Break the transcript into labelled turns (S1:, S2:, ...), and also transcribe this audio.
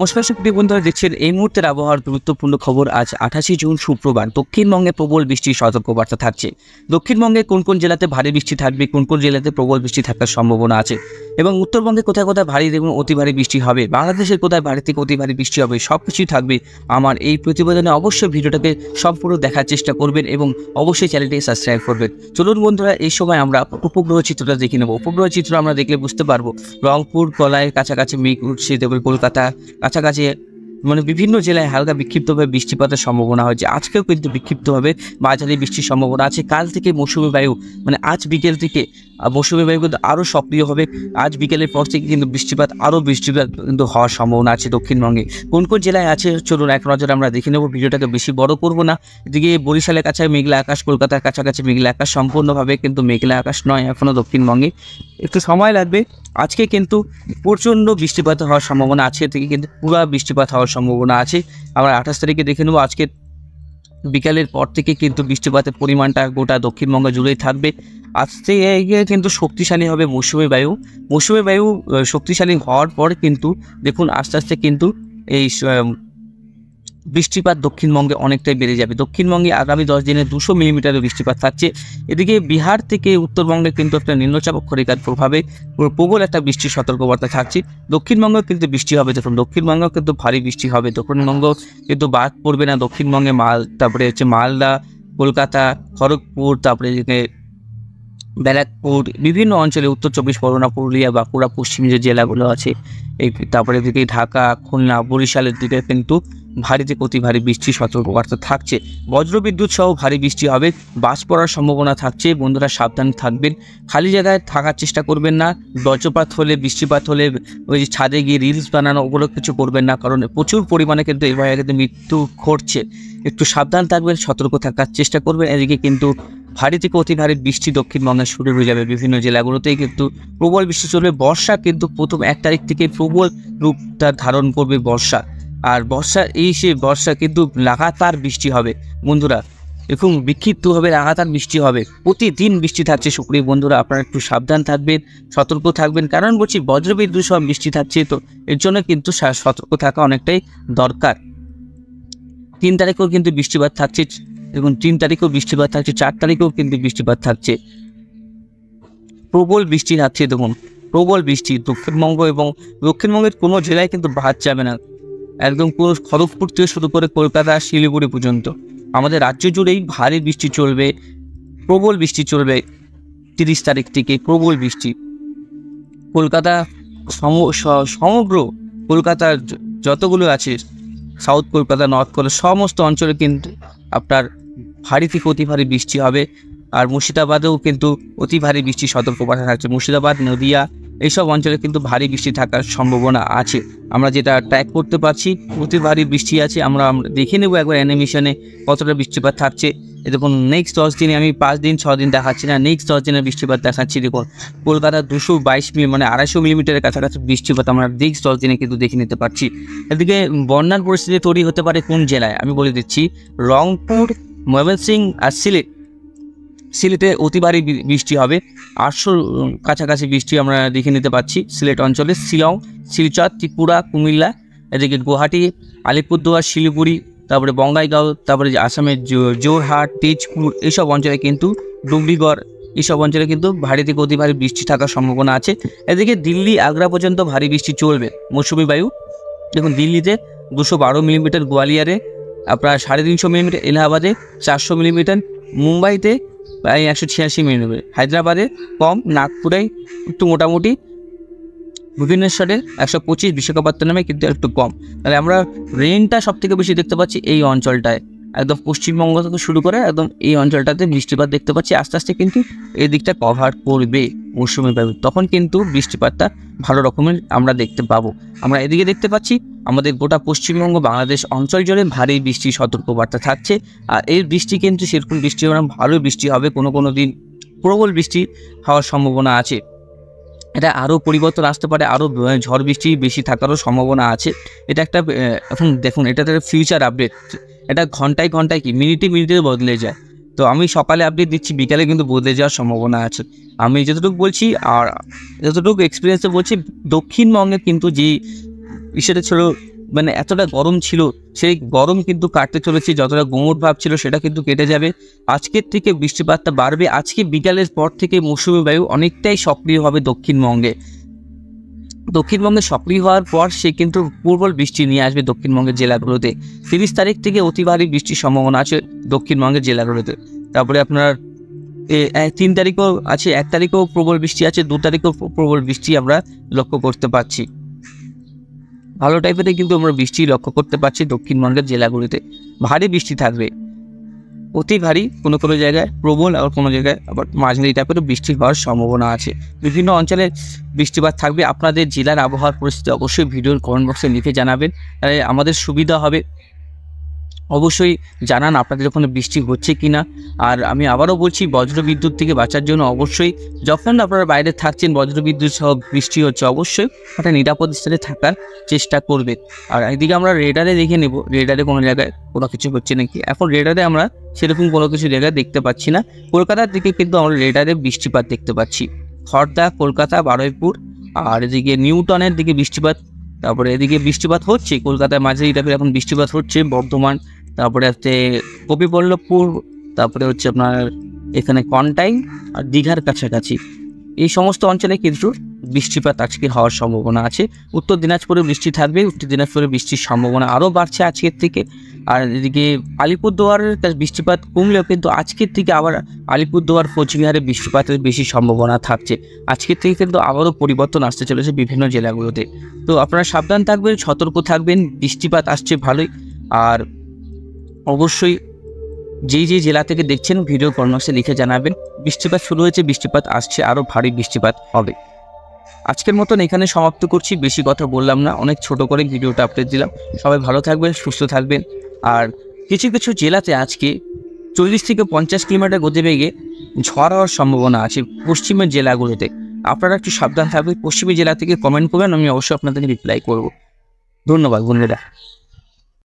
S1: নমস্কার সুপ্রিয় বন্ধুরা, দেখছেন এই মুহূর্তের আবহাওয়ার গুরুত্বপূর্ণ খবর। আজ 28 জুন শুক্রবার। দক্ষিণবঙ্গে প্রবল বৃষ্টির সতর্কবার্তা থাকছে। দক্ষিণবঙ্গে কোন কোন জেলাতে ভারী বৃষ্টি থাকবে, কোন কোন জেলাতে প্রবল বৃষ্টি থাকার সম্ভাবনা আছে এবং উত্তরবঙ্গে কোথায় কোথায় ভারী এবং অতি ভারী বৃষ্টি হবে, বাংলাদেশের কোথায় ভারী থেকে অতি ভারী বৃষ্টি হবে, সব কিছুই থাকবে আমার এই প্রতিবেদনে। অবশ্যই ভিডিওটাকে সম্পূর্ণ দেখার চেষ্টা করবেন এবং অবশ্যই চ্যানেলটি সাবস্ক্রাইব করবেন। চলুন বন্ধুরা, এই সময় আমরা উপগ্রহ চিত্রটা দেখে নেব। উপগ্রহ চিত্র আমরা দেখলে বুঝতে পারবো রংপুর, কলায় কাছাকাছি মেঘ উঠছে, তারপরে কলকাতা কাছাকাছি বিভিন্ন জেলায় হালকা বিক্ষিপ্তভাবে বৃষ্টিপাতের সম্ভাবনা হয়েছে। আজকেও কিন্তু বিক্ষিপ্তভাবে মাঝারি বৃষ্টির সম্ভাবনা আছে। কাল থেকে মৌসুমী বায়ু আজ বিকেল থেকে মৌসুমী বায়ু কিন্তু আরও সক্রিয় হবে। আজ বিকেলের পর থেকে কিন্তু বৃষ্টিপাত কিন্তু হওয়ার সম্ভাবনা আছে দক্ষিণবঙ্গে। কোন কোন জেলায় আছে চলুন এক নজরে আমরা দেখে নেব। ভিডিওটাকে বেশি বড় করব না। এদিকে বরিশালের কাছে মেঘলা আকাশ, কলকাতার কাছাকাছি মেঘলা আকাশ, সম্পূর্ণভাবে কিন্তু মেঘলা আকাশ নয় এখনও দক্ষিণবঙ্গে, একটু সময় লাগবে। আজকে কিন্তু প্রচণ্ড বৃষ্টিপাত হওয়ার সম্ভাবনা আছে, থেকে কিন্তু পুরো বৃষ্টিপাত হওয়ার সম্ভাবনা আছে। আমরা 28 তারিখে দেখে নেব। আজকে বিকালের পর থেকে কিন্তু বৃষ্টিপাতের পরিমাণটা গোটা দক্ষিণবঙ্গ জুড়েই থাকবে। আজ থেকে কিন্তু শক্তিশালী হবে মৌসুমী বায়ু। মৌসুমী বায়ু শক্তিশালী হওয়ার পর কিন্তু দেখুন আস্তে আস্তে কিন্তু এই বৃষ্টিপাত দক্ষিণবঙ্গে অনেকটাই বেড়ে যাবে। দক্ষিণবঙ্গে আগামী 10 দিনে 200 মিলিমিটারের বৃষ্টিপাত থাকছে। এদিকে বিহার থেকে উত্তরবঙ্গে কিন্তু একটা নিম্নচাপ অক্ষরেখার প্রভাবে প্রবল একটা বৃষ্টির সতর্কবার্তা থাকছে। দক্ষিণবঙ্গে কিন্তু বৃষ্টি হবে, দেখুন দক্ষিণবঙ্গেও কিন্তু ভারী বৃষ্টি হবে। দক্ষিণবঙ্গ কিন্তু বাদ পড়বে না। দক্ষিণবঙ্গে তারপরে মালদা, কলকাতা, খড়গপুর, তারপরে ব্যারাকপুর, বিভিন্ন অঞ্চলে উত্তর 24 পরগনা, পুরুলিয়া, বাঁকুড়া, পশ্চিম যে জেলাগুলো আছে তারপরে এদিকে ঢাকা, খুলনা, বরিশালের দিকে কিন্তু ভারী থেকে অতি ভারী বৃষ্টির সতর্কবার্তা থাকছে। বজ্রবিদ্যুৎ সহ ভারী বৃষ্টি হবে, বাজ পড়ার সম্ভাবনা থাকছে। বন্ধুরা সাবধান থাকবেন, খালি জায়গায় থাকার চেষ্টা করবেন না। বজ্রপাত হলে, বৃষ্টিপাত হলে ওই যে ছাদে গিয়ে রিলস বানানো ওগুলো কিছু করবেন না, কারণ প্রচুর পরিমাণে কিন্তু এভাবে কিন্তু মৃত্যু ঘটছে। একটু সাবধান থাকবেন, সতর্ক থাকার চেষ্টা করবেন। এদিকে কিন্তু ভারী থেকে অতি ভারী বৃষ্টি দক্ষিণবঙ্গে শুরু হয়ে যাবে। বিভিন্ন জেলাগুলোতেই কিন্তু প্রবল বৃষ্টি চলবে। বর্ষা কিন্তু প্রথম 1 তারিখ থেকে প্রবল রূপটা ধারণ করবে বর্ষা। আর বর্ষা কিন্তু লাগাতার বৃষ্টি হবে বন্ধুরা। দেখুন বিক্ষিপ্তভাবে লাগাতার বৃষ্টি হবে, প্রতিদিন বৃষ্টি থাকছে। সুপ্রিয় বন্ধুরা, আপনারা একটু সাবধান থাকবেন, সতর্ক থাকবেন, কারণ বলছি বজ্রবিদ্যুৎ সহ বৃষ্টি থাকছে, তো এর জন্য কিন্তু সতর্ক থাকা অনেকটাই দরকার। 3 তারিখেও কিন্তু বৃষ্টিপাত থাকছে, দেখুন 3 তারিখেও বৃষ্টিপাত থাকছে, 4 তারিখেও কিন্তু বৃষ্টিপাত থাকছে। প্রবল বৃষ্টি থাকছে, দেখুন প্রবল বৃষ্টি দক্ষিণবঙ্গ এবং দক্ষিণবঙ্গের কোনো জেলায় কিন্তু বাদ যাবে না। একদম পুরো খড়গপুর থেকে শুরু করে কলকাতা, শিলিগুড়ি পর্যন্ত আমাদের রাজ্য জুড়েই ভারী বৃষ্টি চলবে, প্রবল বৃষ্টি চলবে। 30 তারিখ থেকে প্রবল বৃষ্টি। কলকাতা সমগ্র কলকাতার যতগুলো আছে, সাউথ কলকাতা, নর্থ কলকাতা, সমস্ত অঞ্চলে কিন্তু আপনার ভারী থেকে অতি ভারী বৃষ্টি হবে। আর মুর্শিদাবাদেও কিন্তু অতি ভারী বৃষ্টির সতর্কবার্তা থাকছে। মুর্শিদাবাদ, নদিয়া এইসব অঞ্চলে কিন্তু ভারী বৃষ্টি থাকার সম্ভাবনা আছে। আমরা যেটা ট্র্যাক করতে পারছি, অতি ভারী বৃষ্টি আছে। আমরা দেখে নেব একবার অ্যানিমেশনে কতটা বৃষ্টিপাত থাকছে। দেখুন নেক্সট 10 দিনে, আমি 5 দিন 6 দিন দেখাচ্ছি না, নেক্সট 10 দিনের বৃষ্টিপাত দেখাচ্ছি। দেখুন কলকাতা 222 250 মিলিমিটারের কাছাকাছি বৃষ্টিপাত আমরা নেক্সট 10 দিনে কিন্তু দেখে নিতে পারছি। এদিকে বন্যার পরিস্থিতি তৈরি হতে পারে কোন জেলায় আমি বলে দিচ্ছি। রংপুর, ময়মনসিংহ আর সিলেটে অতি ভারী বৃষ্টি হবে। 800 কাছাকাছি বৃষ্টি আমরা দেখে নিতে পারছি সিলেট অঞ্চলে। শিলং, শিলচর, ত্রিপুরা, কুমিল্লা, এদিকে গুয়াহাটি, আলিপুরদুয়ার, শিলিগুড়ি, তারপরে বঙ্গাইগাঁও, তারপরে আসামের জোরহাট, তেজপুর, এইসব অঞ্চলে কিন্তু ডুবলিগড়, এইসব অঞ্চলে কিন্তু ভারী থেকে অতি ভারী বৃষ্টি থাকার সম্ভাবনা আছে। এদিকে দিল্লি, আগ্রা পর্যন্ত ভারী বৃষ্টি চলবে মৌসুমী বায়ু। দেখুন দিল্লিতে 212 মিলিমিটার, গোয়ালিয়রে আপনার 350 মিলিমিটার, এলাহাবাদে 400 মিলিমিটার, মুম্বাইতে প্রায় 186 মিলিমিটার, হায়দ্রাবাদে কম, নাগপুরে একটু মোটামুটি, ভুবনেশ্বরে 125, বিশাখাপত্তনমে কিন্তু একটু কম। তাহলে আমরা রেনটা সব থেকে বেশি দেখতে পাচ্ছি এই অঞ্চলটায়, একদম পশ্চিমবঙ্গ থেকে শুরু করে একদম এই অঞ্চলটাতে বৃষ্টিপাত দেখতে পাচ্ছি। আস্তে আস্তে কিন্তু এই দিকটা কভার করবে মৌসুমী বায়ু, তখন কিন্তু বৃষ্টিপাতটা ভালো রকমের আমরা দেখতে পাবো। আমরা এদিকে দেখতে পাচ্ছি আমাদের গোটা পশ্চিমবঙ্গ, বাংলাদেশ অঞ্চল জুড়ে ভারী বৃষ্টির সতর্কবার্তা থাকছে। আর এই বৃষ্টি কিন্তু সেরকম বৃষ্টি হবে না, ভালো বৃষ্টি হবে। কোনো দিন প্রবল বৃষ্টি হওয়ার সম্ভাবনা আছে। এটা আরও পরিবর্তন আসতে পারে, আরও ঝড় বৃষ্টি বেশি থাকারও সম্ভাবনা আছে। এটা একটা এখন দেখুন এটা একটা ফিউচার আপডেট, এটা ঘন্টায় ঘন্টায় কি মিনিটে মিনিটে বদলে যায়। তো আমি সকালে আপডেট দিচ্ছি, বিকালে কিন্তু বদলে যাওয়ার সম্ভাবনা আছে। আমি যতটুকু বলছি আর যতটুকু এক্সপিরিয়েন্সে বলছি, দক্ষিণবঙ্গে কিন্তু যে বিষয়টা ছিল মানে এতটা গরম ছিল, সেই গরম কিন্তু কাটতে চলেছে। যতটা গুমোট ভাব ছিল সেটা কিন্তু কেটে যাবে। আজকের থেকে বৃষ্টিপাতটা বাড়বে। আজকে বিকালের পর থেকে মৌসুমী বায়ু অনেকটাই সক্রিয় হবে দক্ষিণবঙ্গে সক্রিয় হওয়ার পর সে কিন্তু প্রবল বৃষ্টি নিয়ে আসবে দক্ষিণবঙ্গের জেলাগুলোতে। 30 তারিখ থেকে অতি ভারী বৃষ্টির সম্ভাবনা আছে দক্ষিণবঙ্গের জেলাগুলোতে। তারপরে আপনার 3 তারিখও আছে, 1 তারিখেও প্রবল বৃষ্টি আছে, 2 তারিখেও প্রবল বৃষ্টি আমরা লক্ষ্য করতে পারছি। ভালো টাইপের কিন্তু আমরা বৃষ্টি লক্ষ্য করতে পারছি দক্ষিণবঙ্গের জেলাগুলিতে। ভারী বৃষ্টি থাকবে, অতি ভারী, কোনো কোনো জায়গায় প্রবল, আর কোনো জায়গায় আবার মাঝারি টাইপের বৃষ্টি হওয়ার সম্ভাবনা আছে। বিভিন্ন অঞ্চলে বৃষ্টিপাত থাকবে। আপনাদের জেলার আবহাওয়ার পরিস্থিতি অবশ্যই ভিডিওর কমেন্ট বক্সে লিখে জানাবেন, তাহলে আমাদের সুবিধা হবে। অবশ্যই জানান আপনাদের ওখানে বৃষ্টি হচ্ছে কি না। আর আমি আবারও বলছি, বজ্রবিদ্যুৎ থেকে বাঁচার জন্য অবশ্যই যখন আপনারা বাইরে থাকছেন, বজ্রবিদ্যুৎ সহ বৃষ্টি হচ্ছে, অবশ্যই একটা নিরাপদ স্থানে থাকার চেষ্টা করবেন। আর এদিকে আমরা রেডারে দেখে নেব, রেডারে কোনো জায়গায় কোনো কিছু হচ্ছে নাকি। এখন রেডারে আমরা সেরকম কোনো কিছু জায়গায় দেখতে পাচ্ছি না। কলকাতার দিকে কিন্তু আমরা রেডারে বৃষ্টিপাত দেখতে পাচ্ছি, খড়দা, কলকাতা, বারুইপুর, আর এদিকে নিউটনের দিকে বৃষ্টিপাত। তারপরে এদিকে বৃষ্টিপাত হচ্ছে কলকাতায় মাঝারি টাইপের এখন বৃষ্টিপাত হচ্ছে, বর্ধমান, তারপরে হচ্ছে গোপীবল্লভপুর, তারপরে হচ্ছে আপনার এখানে কন্টাই আর দীঘার কাছাকাছি, এই সমস্ত অঞ্চলে কিন্তু বৃষ্টিপাত আজকে হওয়ার সম্ভাবনা আছে। উত্তর দিনাজপুরে বৃষ্টি থাকবে, উত্তর দিনাজপুরে বৃষ্টির সম্ভাবনা আরও বাড়ছে আজকের থেকে। আর এদিকে আলিপুরদুয়ারের বৃষ্টিপাত কমলেও কিন্তু আজকের থেকে আবার আলিপুরদুয়ার, কোচবিহারে বৃষ্টিপাতের বেশি সম্ভাবনা থাকছে। আজকের থেকে কিন্তু আবারও পরিবর্তন আসতে চলেছে বিভিন্ন জেলাগুলোতে। তো আপনারা সাবধান থাকবেন, সতর্ক থাকবেন, বৃষ্টিপাত আসছে ভালোই। আর অবশ্যই যেই জেলা থেকে দেখছেন ভিডিও কমেন্টে লিখে জানাবেন। বৃষ্টিপাত শুরু হয়েছে, বৃষ্টিপাত আসছে, আরও ভারী বৃষ্টিপাত হবে। আজকের মতন এখানে সমাপ্ত করছি, বেশি কথা বললাম না, অনেক ছোট করে ভিডিওটা আপডেট দিলাম। সবাই ভালো থাকবেন, সুস্থ থাকবেন। আর কিছু কিছু জেলাতে আজকে 40 থেকে 50 কিলোমিটার গতিবেগে ঝড় হওয়ার সম্ভাবনা আছে পশ্চিমের জেলাগুলোতে। আপনারা একটু সাবধান থাকবেন। পশ্চিমী জেলা থেকে কমেন্ট করবেন, আমি অবশ্যই আপনাদের রিপ্লাই করব। ধন্যবাদ বন্ধুরা।